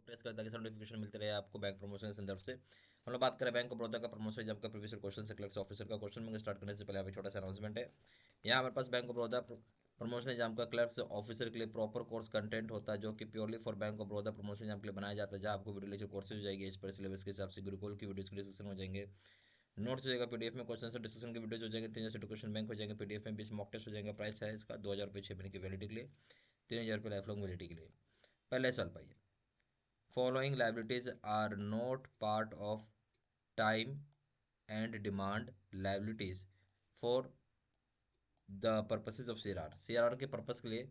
Press कर ताकि सब नोटिफिकेशन मिलते रहे आपको बैंक प्रमोशन के संदर्भ से। हम लोग बात करें बैंक ऑफ बड़ौदा का प्रमोशन एग्जाम का प्रीवियस क्वेश्चन से क्लर्क ऑफिसर का क्वेश्चन में स्टार्ट करने से पहले अभी छोटा सा अनाउंसमेंट है। यहाँ हमारे पास bank of Baroda promotion exam का क्लर्क ऑफिसर के लिए प्रॉपर कोर्स कंटेंट होता है जो कि purely for bank of Baroda promotion exam के लिए बनाया जाता है, जहाँ आपको वीडियो लेक्चर कोर्सेज हो जाएगी इस पर सिलेबस के हिसाब से, गुरुकुल की वीडियोस के डिस्कशन हो जाएंगे, नोट्स हो जाएगा, पीडीएफ में क्वेश्चन से डिस्कशन की वीडियोज हो जाएंगे, 3,000 क्वेश्चन बैंक हो जाएंगे पीडीएफ में, 20 मॉक टेस्ट हो जाएंगे। प्राइस है इसका 2,000 रुपये 6 महीने की वैलिडिटी के लिए, 3,000 रुपये लाइफ लॉन्ग वैलिडिटी के लिए। पहले सवाल पाइए, following liabilities are not part of time and demand liabilities for the purposes of CRR के पर्पस के लिए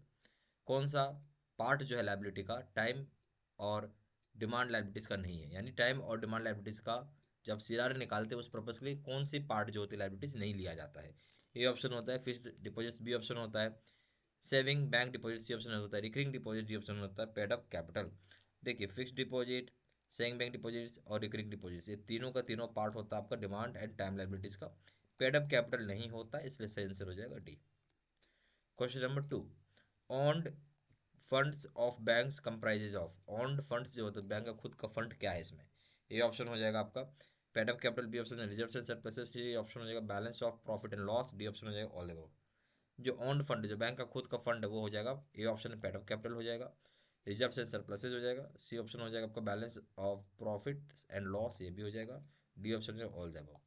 कौन सा पार्ट जो है लाइबिलिटी का टाइम और डिमांड लाइबिलिटीज का नहीं है, यानी टाइम और डिमांड लाइबिलिटीज का जब सीआरआर निकालते हैं उस पर्पस के लिए कौन सी पार्ट जो होती है लाइबिलिटीज नहीं लिया जाता है। ए ऑप्शन होता है फिक्स्ड डिपॉजिट्स, बी ऑप्शन होता है saving bank deposit, C option होता है रिकरिंग डिपॉजिट, डी ऑप्शन होता है पेड अप कैपिटल। देखिए fixed deposit, saving bank deposits और रिकरिंग डिपॉजिट्स ये तीनों का तीनों पार्ट होता है आपका डिमांड एंड टाइम लाइबिलिटीज का। पेड अप कैपिटल नहीं होता, इसलिए सही आंसर हो जाएगा D. Question number 2, owned funds of banks comprises of, owned funds जो होते हैं बैंक का खुद का फंड क्या है इसमें। ए ऑप्शन हो जाएगा आपका paid up capital, B option है reserve and surpluses, C option हो जाएगा balance of profit and loss, D option हो जाएगा ऑल अबव। जो ओन्ड फंड जो बैंक का खुद का फंड है वो हो जाएगा A option paid up capital हो जाएगा, रिजर्व एंड सरप्लसेस हो जाएगा, सी ऑप्शन हो जाएगा आपका balance of profit and loss, ये भी हो जाएगा, डी ऑप्शन है all the above.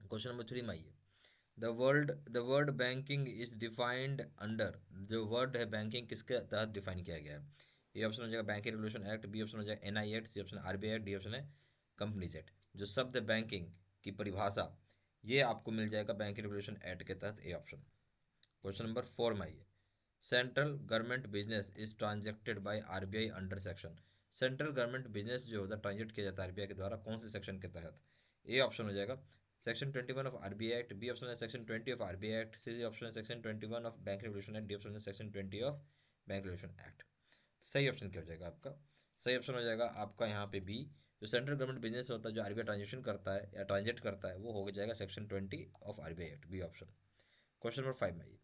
Question number 3 में आइए, the word banking is defined under, जो वर्ड है बैंकिंग किसके तहत डिफाइन किया गया है। ए ऑप्शन हो जाएगा banking regulation act, B option हो जाएगा NI act, C option RBI act, D option है कंपनीज एक्ट। जो शब्द बैंकिंग की परिभाषा ये आपको मिल जाएगा बैंकिंग रेगुलेशन एक्ट के तहत, ए ऑप्शन। क्वेश्चन नंबर 4 में आइए, central government business is transacted by RBI under section, central government business जो होता है ट्रांजेक्ट किया जाता है आरबीआई के द्वारा कौन से सेक्शन के तहत। ए ऑप्शन हो जाएगा section 21 of RBI act, B option है section 20 of RBI act, C option है section 21 of bank regulation act, D option है section 20 of bank regulation act. सही ऑप्शन क्या हो जाएगा आपका, सही ऑप्शन हो जाएगा आपका यहाँ पे बी, जो सेंट्रल गवर्नमेंट बिजनेस होता है जो आरबीआई ट्रांजेक्शन करता है या ट्रांजेक्ट करता है वो हो जाएगा section 20 of RBI act, B option. Question number 5 में आइए,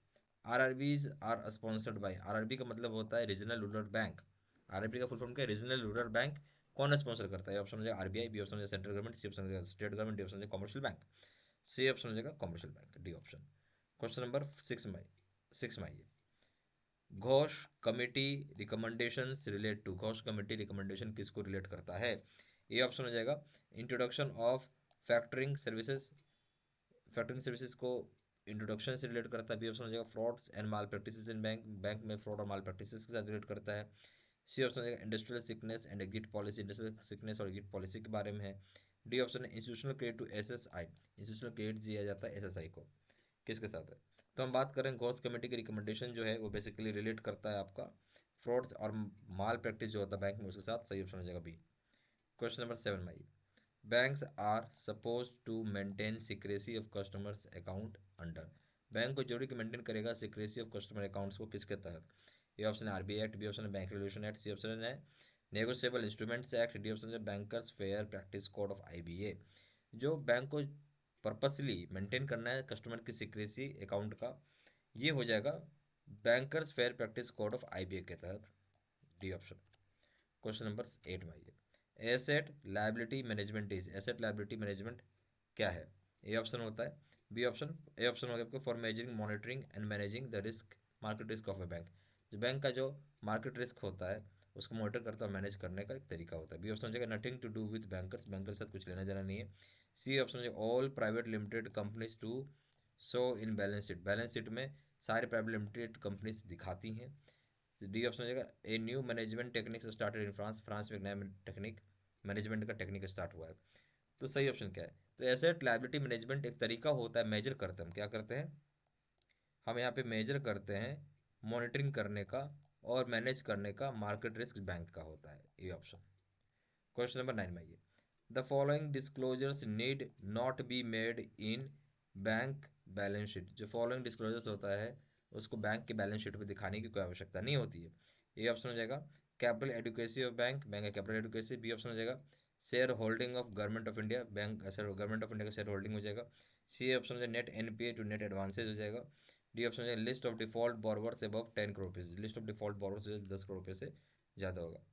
RRBs are sponsored by, RRB का मतलब होता है रीजनल रूरल बैंक, आरआरबी का फुल फॉर्म क्या है रीजनल रूरल बैंक, कौन स्पॉन्सर करता है। ऑप्शन हो जाएगा आरबीआई, बी ऑप्शन हो जाएगा सेंट्रल गवर्नमेंट, सी ऑप्शन हो जाएगा स्टेट गवर्नमेंट, डी ऑप्शन हो जाएगा कमर्शियल बैंक, सी ऑप्शन हो जाएगा commercial bank, D option. Question number 6 में आइए, Ghosh committee recommendations relate to, Ghosh committee recommendation किसको रिलेट करता है। ए ऑप्शन हो जाएगा introduction of factoring services, factoring services को इंट्रोडक्शन से रिलेट करता है, बी ऑप्शन हो जाएगा frauds and malpractices in bank, bank में फ्रॉड और माल प्रैक्टिसेस के साथ रिलेट करता है, सी ऑप्शन हो जाएगा industrial sickness and exit policy, industrial sickness और एग्जिट पॉलिसी के बारे में है, डी ऑप्शन है institutional credit to SSI, institutional credit दिया जाता है एसएसआई को, किसके साथ है। तो हम बात करें घोष कमेटी की रिकमेंडेशन जो है वो बेसिकली रिलेट करता है आपका फ्रॉड्स और माल प्रैक्टिस जो होता है बैंक में उसके साथ, सही ऑप्शन हो जाएगा बी। क्वेश्चन नंबर 7 में आइए, banks are suppose to maintain secrecy of customers account under, bank को जरूरी कि मेंटेन करेगा सिक्रेसी ऑफ कस्टमर अकाउंट्स को किसके तहत। ए ऑप्शन है आरबीआई एक्ट, बी ऑप्शन है bank regulation act, C option है negotiable instruments act, D option है bankers fair practice code of IBA. जो बैंक को पर्पसली मेंटेन करना है कस्टमर की सिक्रेसी अकाउंट का, ये हो जाएगा bankers fair practice code of IBA के तहत, डी ऑप्शन। क्वेश्चन नंबर 8 में आइए, asset liability management is, asset liability management क्या है। ए ऑप्शन होता है बी ऑप्शन, ए ऑप्शन हो गया आपको for measuring monitoring and managing the risk market risk of A bank, जो बैंक का जो मार्केट रिस्क होता है उसको मॉनिटर करता है मैनेज करने का एक तरीका होता है, बी ऑप्शन हो जाएगा nothing to do with bankers, banker के साथ कुछ लेना देना नहीं है, सी ऑप्शन हो जाएगा all private limited companies to show in balance sheet, balance sheet में सारे प्राइवेट लिमिटेड कंपनीज दिखाती हैं, डी ऑप्शन हो जाएगा a new management techniques started in France, France में एक नया टेक्निक मैनेजमेंट का टेक्निक स्टार्ट हुआ है। तो सही ऑप्शन क्या है, तो एसेट लायबिलिटी मैनेजमेंट एक तरीका होता है मेजर करते हैं, हम क्या करते हैं, हम यहाँ पे मेजर करते हैं मॉनिटरिंग करने का और मैनेज करने का मार्केट रिस्क बैंक का होता है, ए ऑप्शन। क्वेश्चन नंबर 9 में आइए, the following disclosures need not be made in bank balance sheet, जो फॉलोइंग डिस्क्लोजर्स होता है उसको बैंक के बैलेंस शीट पर दिखाने की कोई आवश्यकता नहीं होती है। ए ऑप्शन हो जाएगा capital adequacy of bank, bank का कैपिटल एडुकेसी, बी ऑप्शन हो जाएगा shareholding of government of India, bank government of India का शेयर होल्डिंग हो जाएगा, सी ऑप्शन हो जाएगा net NPA to net advances हो जाएगा, डी ऑप्शन हो जाएगा list of default borrowers above 10 crore rupees, list of default borrowers जो 10 करोड़ रुपये से ज़्यादा होगा।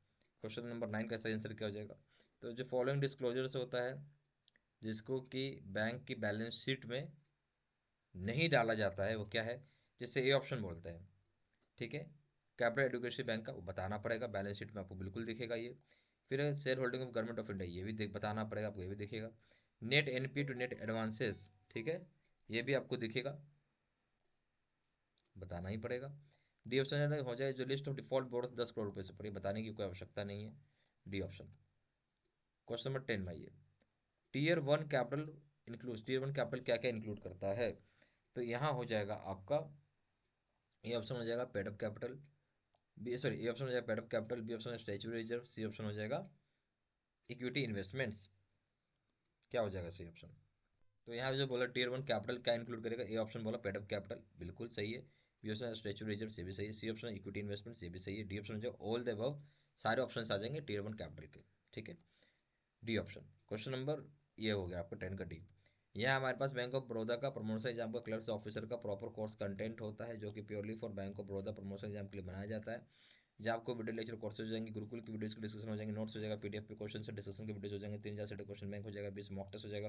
क्वेश्चन नंबर 9 का सही आंसर क्या हो जाएगा? तो जो फॉलोइंग डिस्क्लोजर्स होता है जिसको कि बैंक की बैलेंस शीट में नहीं डाला जाता है वो क्या है? जिससे ए ऑप्शन बोलते हैं, ठीक है। कैपिटल एडुकेशन बैंक का वो बताना पड़ेगा, बैलेंस शीट में आपको बिल्कुल दिखेगा ये। फिर है shareholding of government of India, ये भी बताना पड़ेगा आपको, ये भी दिखेगा। Net NP to net advances, ठीक है, ये भी आपको दिखेगा, बताना ही पड़ेगा। डी ऑप्शन हो जाए जो list of default board 10 crore रुपये से ऊपर, बताने की कोई आवश्यकता नहीं है, डी ऑप्शन। क्वेश्चन नंबर 10 में आइए, tier one capital include, tier one capital क्या क्या इंक्लूड करता है? तो यहाँ हो जाएगा आपका ए ऑप्शन हो जाएगा paid up capital, B sorry A option हो जाएगा paid up capital, B option statutory reserve, C option हो जाएगा इक्विटी इन्वेस्टमेंट्स। क्या हो जाएगा सही ऑप्शन? तो यहाँ जो बोला टीयर वन कैपिटल क्या इंक्लूड करेगा, ए ऑप्शन बोला पेड अप कैपिटल, बिल्कुल सही है। बी ऑप्शन स्टैच्यूरी रिजर्व, से भी सही है। सी ऑप्शन इक्विटी इन्वेस्टमेंट, से भी सही है। डी ऑप्शन हो जाएगा ऑल द अबव, सारे ऑप्शन आ जाएंगे टीयर वन कैपिटल के, ठीक है, डी ऑप्शन। क्वेश्चन नंबर ये हो गया आपका 10 का डी। यहाँ हमारे पास बैंक ऑफ बड़ौदा का प्रमोशन एग्जाम का क्लर्क्स ऑफिसर का प्रॉपर कोर्स कंटेंट होता है जो कि purely for bank of Baroda promotion exam के लिए बनाया जाता है। जहाँ आपको वीडियो लेक्चर कोर्सेज हो जाएंगे, गुरुकुल की वीडियोस की डिस्कशन हो जाएंगे, नोट्स हो जाएगा, पीडीएफ पे क्वेश्चन से डिस्कशन के वीडियोस हो जाएंगे, 3,000 से क्वेश्चन बैंक हो जाएगा, 20 मॉक टेस्ट हो जाएगा।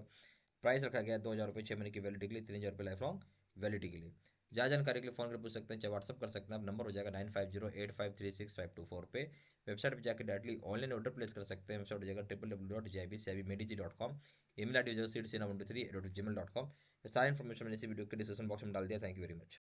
प्राइस रखा गया है 2,000 रुपये 6 महीने की वैलिडिटी के लिए, 3,000 रुपये लाइफ लॉन्ग वैलिडिटी के लिए। ज़्यादा जानकारी के लिए फोन कर पूछ सकते हैं, चाहे व्हाट्सअप कर सकते हैं आप, नंबर हो जाएगा 9508536524 पे। वेबसाइट पर जाकर डायरेक्टली ऑनलाइन ऑर्डर प्लेस कर सकते हैं, वेबसाइट हो जाएगा www.jibcibmedg.com। ईमेल आई डी हो जाएगा seedsinna123@gmail.com। सारी इन्फॉर्मेशन मैंने इसी वीडियो के डिस्क्रिप्शन बॉक्स में डाल दिया। Thank you very much.